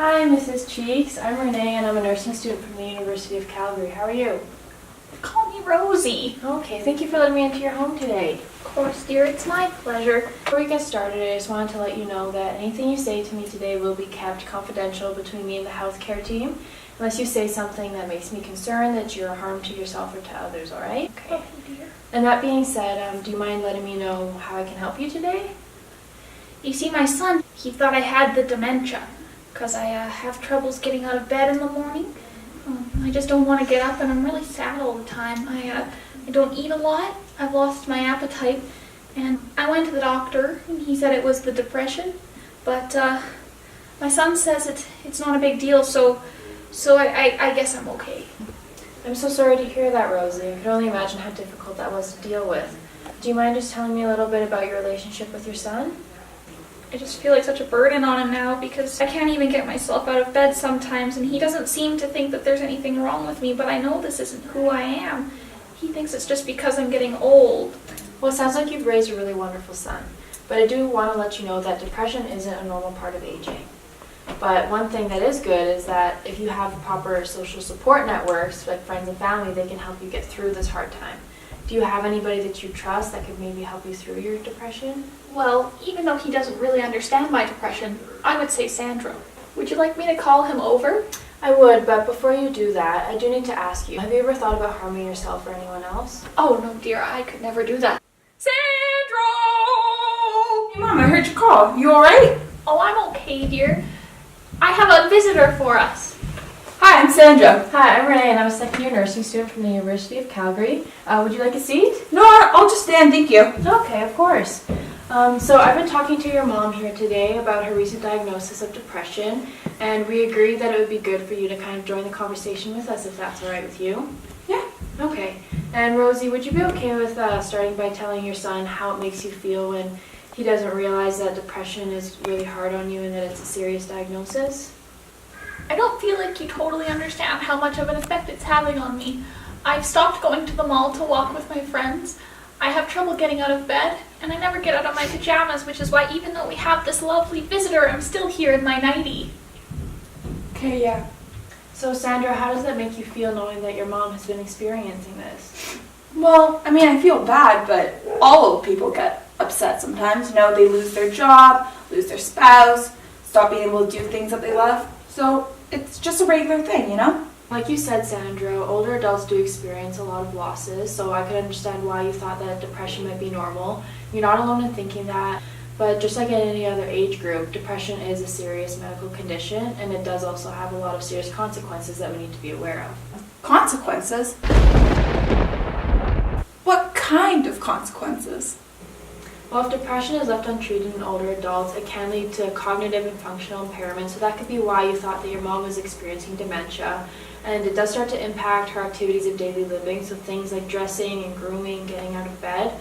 Hi, Mrs. Cheeks. I'm Renee, and I'm a nursing student from the University of Calgary. How are you? Call me Rosie. Okay, thank you for letting me into your home today. Of course, dear, it's my pleasure. Before we get started, I just wanted to let you know that anything you say to me today will be kept confidential between me and the healthcare team, unless you say something that makes me concerned that you're a harm to yourself or to others, alright? Okay, dear. And that being said, do you mind letting me know how I can help you today? You see, my son, he thought I had the dementia, because I have troubles getting out of bed in the morning. I just don't want to get up, and I'm really sad all the time. I don't eat a lot. I've lost my appetite, and I went to the doctor, and he said it was the depression. But my son says it's not a big deal, so I guess I'm okay. I'm so sorry to hear that, Rosie. I could only imagine how difficult that was to deal with. Do you mind just telling me a little bit about your relationship with your son? I just feel like such a burden on him now because I can't even get myself out of bed sometimes, and he doesn't seem to think that there's anything wrong with me, but I know this isn't who I am. He thinks it's just because I'm getting old. Well, it sounds like you've raised a really wonderful son, but I do want to let you know that depression isn't a normal part of aging. But one thing that is good is that if you have proper social support networks, like friends and family, they can help you get through this hard time. Do you have anybody that you trust that could maybe help you through your depression? Well, even though he doesn't really understand my depression, I would say Sandro. Would you like me to call him over? I would, but before you do that, I do need to ask you, have you ever thought about harming yourself or anyone else? Oh, no, dear, I could never do that. Sandro! Hey, Mom, I heard you call. You alright? Oh, I'm okay, dear. I have a visitor for us. Hi, I'm Sandra. Hi, I'm Renee, and I'm a second-year nursing student from the University of Calgary. Would you like a seat? No, I'll just stand, thank you. Okay, of course. So I've been talking to your mom here today about her recent diagnosis of depression, and we agreed that it would be good for you to kind of join the conversation with us if that's alright with you. Yeah. Okay. And Rosie, would you be okay with starting by telling your son how it makes you feel when he doesn't realize that depression is really hard on you and that it's a serious diagnosis? I don't feel like you totally understand how much of an effect it's having on me. I've stopped going to the mall to walk with my friends. I have trouble getting out of bed, and I never get out of my pajamas, which is why even though we have this lovely visitor, I'm still here in my nightie. Okay, yeah. So Sandra, how does that make you feel knowing that your mom has been experiencing this? Well, I mean, I feel bad, but all old people get upset sometimes. You know, they lose their job, lose their spouse, stop being able to do things that they love. So it's just a regular thing, you know? Like you said, Sandra, older adults do experience a lot of losses, so I could understand why you thought that depression might be normal. You're not alone in thinking that, but just like in any other age group, depression is a serious medical condition, and it does also have a lot of serious consequences that we need to be aware of. Consequences? What kind of consequences? Well, if depression is left untreated in older adults, it can lead to cognitive and functional impairment, so that could be why you thought that your mom was experiencing dementia. And it does start to impact her activities of daily living, so things like dressing and grooming, getting out of bed.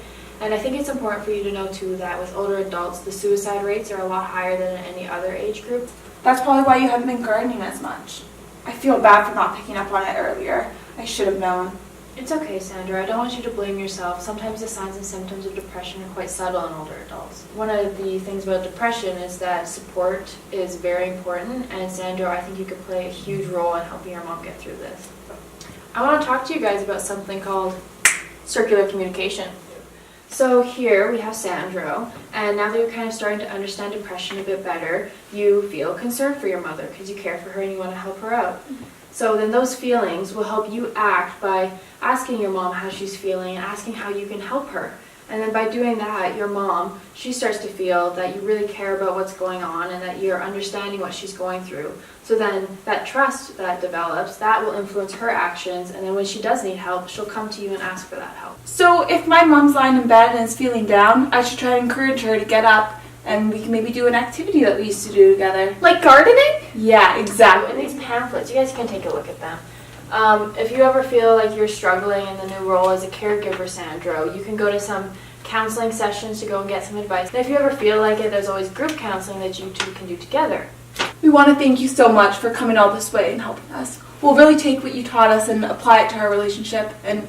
And I think it's important for you to know too that with older adults, the suicide rates are a lot higher than in any other age group. That's probably why you haven't been gardening as much. I feel bad for not picking up on it earlier. I should have known. It's okay, Sandra. I don't want you to blame yourself. Sometimes the signs and symptoms of depression are quite subtle in older adults. One of the things about depression is that support is very important, and Sandra, I think you could play a huge role in helping your mom get through this. I want to talk to you guys about something called circular communication. So here we have Sandro, and now that you're kind of starting to understand depression a bit better, you feel concerned for your mother because you care for her and you want to help her out. So then those feelings will help you act by asking your mom how she's feeling and asking how you can help her. And then by doing that, your mom, she starts to feel that you really care about what's going on and that you're understanding what she's going through. So then that trust that develops, that will influence her actions, and then when she does need help, she'll come to you and ask for that help. So if my mom's lying in bed and is feeling down, I should try to encourage her to get up, and we can maybe do an activity that we used to do together. Like gardening? Yeah, exactly. And these pamphlets, you guys can take a look at them. If you ever feel like you're struggling in the new role as a caregiver, Sandro, you can go to some counseling sessions to go and get some advice. And if you ever feel like it, there's always group counseling that you two can do together. We want to thank you so much for coming all this way and helping us. We'll really take what you taught us and apply it to our relationship and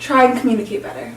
try and communicate better.